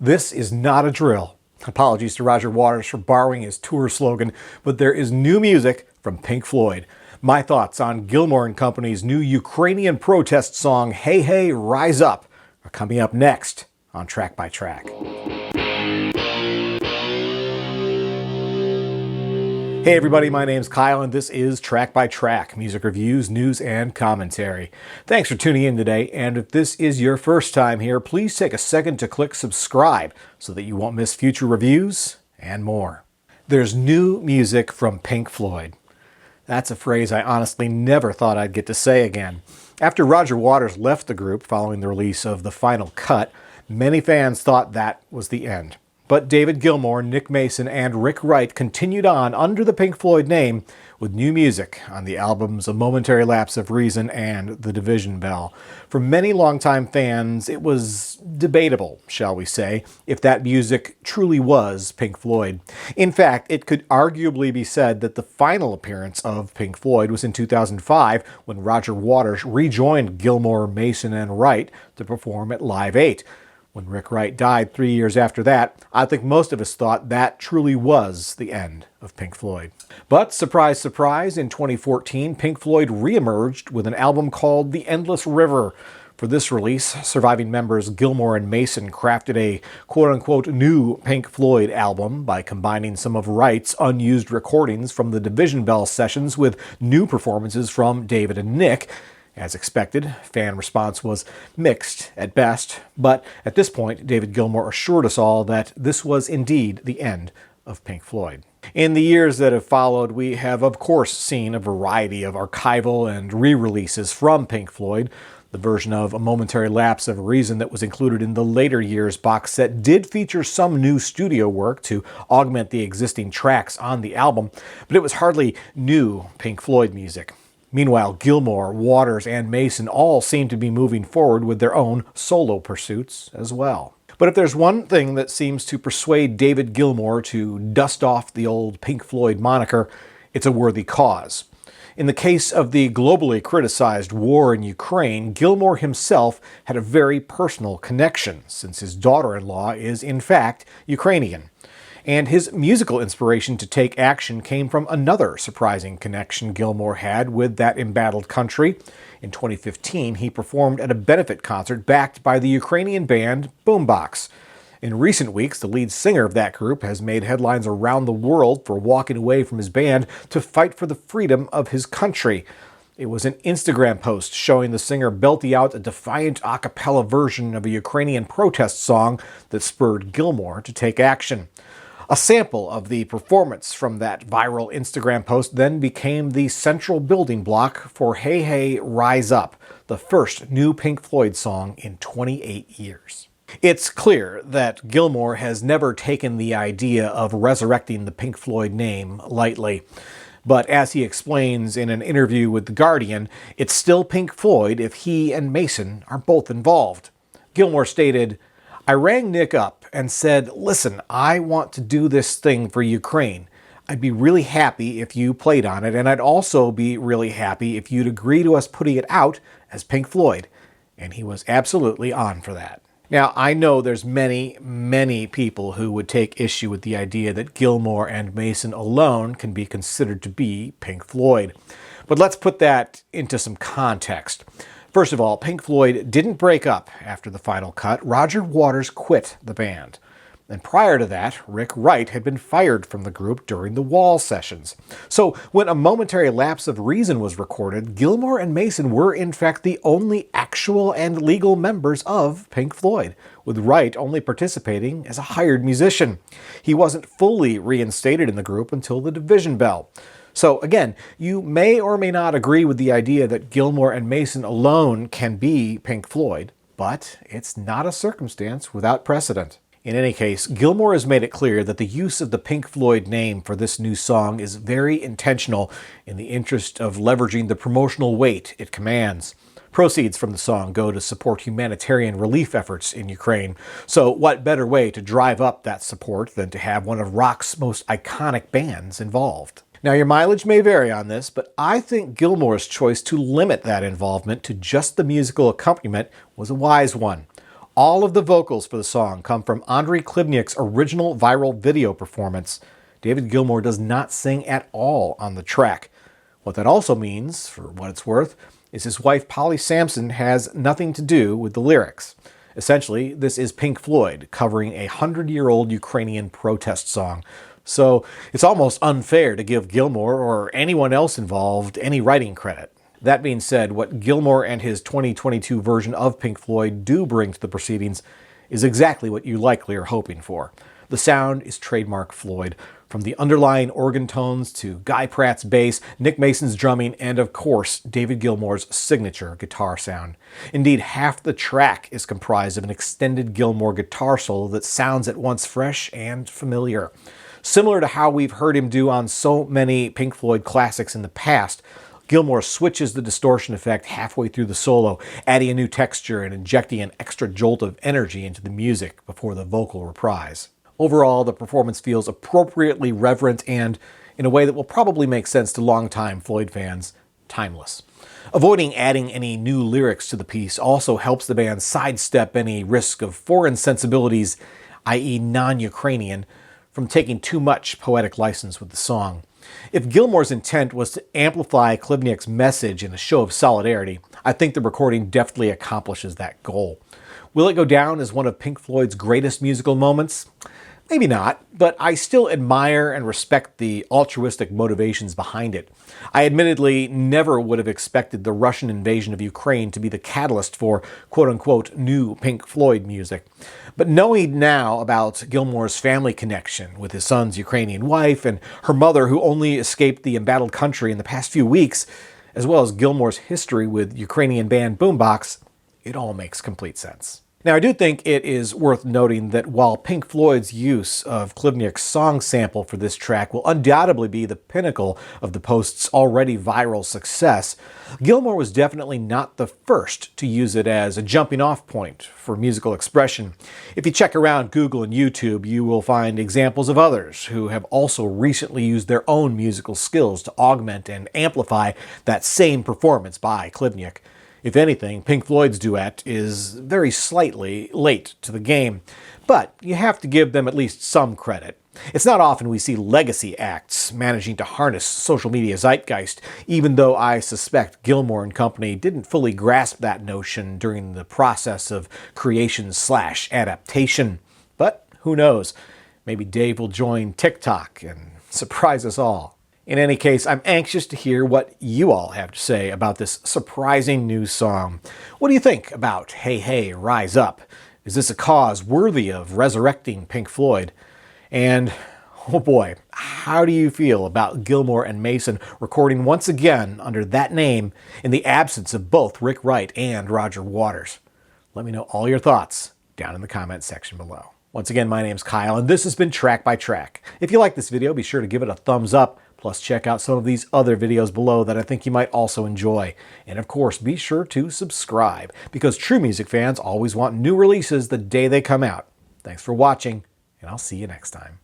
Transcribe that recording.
This is not a drill. Apologies to Roger Waters for borrowing his tour slogan, but there is new music from Pink Floyd. My thoughts on Gilmore and Company's new Ukrainian protest song, Hey Hey, Rise Up, are coming up next on Track by Track. Hey everybody, my name's Kyle and this is Track by Track, music reviews, news, and commentary. Thanks for tuning in today, and if this is your first time here, please take a second to click subscribe so that you won't miss future reviews and more. There's new music from Pink Floyd. That's a phrase I honestly never thought I'd get to say again. After Roger Waters left the group following the release of the final cut, many fans thought that was the end. But David Gilmore, Nick Mason, and Rick Wright continued on under the Pink Floyd name with new music on the albums A Momentary Lapse of Reason and The Division Bell. For many longtime fans, it was debatable, shall we say, if that music truly was Pink Floyd. In fact, it could arguably be said that the final appearance of Pink Floyd was in 2005 when Roger Waters rejoined Gilmore, Mason, and Wright to perform at Live 8. When Rick Wright died 3 years after that, I think most of us thought that truly was the end of Pink Floyd. But surprise, surprise, in 2014, Pink Floyd reemerged with an album called The Endless River. For this release, surviving members Gilmore and Mason crafted a quote-unquote new Pink Floyd album by combining some of Wright's unused recordings from the Division Bell sessions with new performances from David and Nick. As expected, fan response was mixed at best, but at this point, David Gilmour assured us all that this was indeed the end of Pink Floyd. In the years that have followed, we have of course seen a variety of archival and re-releases from Pink Floyd. The version of A Momentary Lapse of Reason that was included in the later years box set did feature some new studio work to augment the existing tracks on the album, but it was hardly new Pink Floyd music. Meanwhile, Gilmore, Waters, and Mason all seem to be moving forward with their own solo pursuits as well. But if there's one thing that seems to persuade David Gilmour to dust off the old Pink Floyd moniker, it's a worthy cause. In the case of the globally criticized war in Ukraine, Gilmour himself had a very personal connection, since his daughter-in-law is in fact Ukrainian. And his musical inspiration to take action came from another surprising connection Gilmour had with that embattled country. In 2015, he performed at a benefit concert backed by the Ukrainian band Boombox. In recent weeks, the lead singer of that group has made headlines around the world for walking away from his band to fight for the freedom of his country. It was an Instagram post showing the singer belting out a defiant a cappella version of a Ukrainian protest song that spurred Gilmour to take action. A sample of the performance from that viral Instagram post then became the central building block for Hey Hey, Rise Up, the first new Pink Floyd song in 28 years. It's clear that Gilmour has never taken the idea of resurrecting the Pink Floyd name lightly. But as he explains in an interview with The Guardian, it's still Pink Floyd if he and Mason are both involved. Gilmour stated, "I rang Nick up and said, listen, I want to do this thing for Ukraine. I'd be really happy if you played on it, and I'd also be really happy if you'd agree to us putting it out as Pink Floyd." And he was absolutely on for that. Now, I know there's many people who would take issue with the idea that Gilmour and Mason alone can be considered to be Pink Floyd. But let's put that into some context. First of all, Pink Floyd didn't break up after the final cut. Roger Waters quit the band. And prior to that, Rick Wright had been fired from the group during the Wall sessions. So when A Momentary Lapse of Reason was recorded, Gilmour and Mason were in fact the only actual and legal members of Pink Floyd, with Wright only participating as a hired musician. He wasn't fully reinstated in the group until the Division Bell. So again, you may or may not agree with the idea that Gilmour and Mason alone can be Pink Floyd, but it's not a circumstance without precedent. In any case, Gilmour has made it clear that the use of the Pink Floyd name for this new song is very intentional in the interest of leveraging the promotional weight it commands. Proceeds from the song go to support humanitarian relief efforts in Ukraine. So what better way to drive up that support than to have one of rock's most iconic bands involved? Now, your mileage may vary on this, but I think Gilmour's choice to limit that involvement to just the musical accompaniment was a wise one. All of the vocals for the song come from Andrei Klivniuk's original viral video performance. David Gilmore does not sing at all on the track. What that also means, for what it's worth, is his wife Polly Sampson has nothing to do with the lyrics. Essentially, this is Pink Floyd covering a 100-year-old Ukrainian protest song. So it's almost unfair to give Gilmore or anyone else involved any writing credit. That being said, what Gilmore and his 2022 version of Pink Floyd do bring to the proceedings is exactly what you likely are hoping for. The sound is trademark Floyd, from the underlying organ tones to Guy Pratt's bass, Nick Mason's drumming, and of course, David Gilmour's signature guitar sound. Indeed, half the track is comprised of an extended Gilmore guitar solo that sounds at once fresh and familiar. Similar to how we've heard him do on so many Pink Floyd classics in the past, Gilmore switches the distortion effect halfway through the solo, adding a new texture and injecting an extra jolt of energy into the music before the vocal reprise. Overall, the performance feels appropriately reverent and, in a way that will probably make sense to longtime Floyd fans, timeless. Avoiding adding any new lyrics to the piece also helps the band sidestep any risk of foreign sensibilities, i.e. non-Ukrainian, from taking too much poetic license with the song. If Gilmore's intent was to amplify Klivniuk's message in a show of solidarity, I think the recording deftly accomplishes that goal. Will it go down as one of Pink Floyd's greatest musical moments? Maybe not, but I still admire and respect the altruistic motivations behind it. I admittedly never would have expected the Russian invasion of Ukraine to be the catalyst for quote-unquote new Pink Floyd music. But knowing now about Gilmore's family connection with his son's Ukrainian wife and her mother who only escaped the embattled country in the past few weeks, as well as Gilmore's history with Ukrainian band Boombox, it all makes complete sense. Now, I do think it is worth noting that while Pink Floyd's use of Klivniuk's song sample for this track will undoubtedly be the pinnacle of the post's already viral success, Gilmore was definitely not the first to use it as a jumping-off point for musical expression. If you check around Google and YouTube, you will find examples of others who have also recently used their own musical skills to augment and amplify that same performance by Klivniuk. If anything, Pink Floyd's duet is very slightly late to the game, but you have to give them at least some credit. It's not often we see legacy acts managing to harness social media zeitgeist, even though I suspect Gilmore and company didn't fully grasp that notion during the process of creation/adaptation. But who knows? Maybe Dave will join TikTok and surprise us all. In any case, I'm anxious to hear what you all have to say about this surprising new song. What do you think about Hey Hey, Rise Up? Is this a cause worthy of resurrecting Pink Floyd? And, oh boy, how do you feel about Gilmore and Mason recording once again under that name in the absence of both Rick Wright and Roger Waters? Let me know all your thoughts down in the comments section below. Once again, my name's Kyle, and this has been Track by Track. If you like this video, be sure to give it a thumbs up. Plus, check out some of these other videos below that I think you might also enjoy. And of course, be sure to subscribe, because true music fans always want new releases the day they come out. Thanks for watching, and I'll see you next time.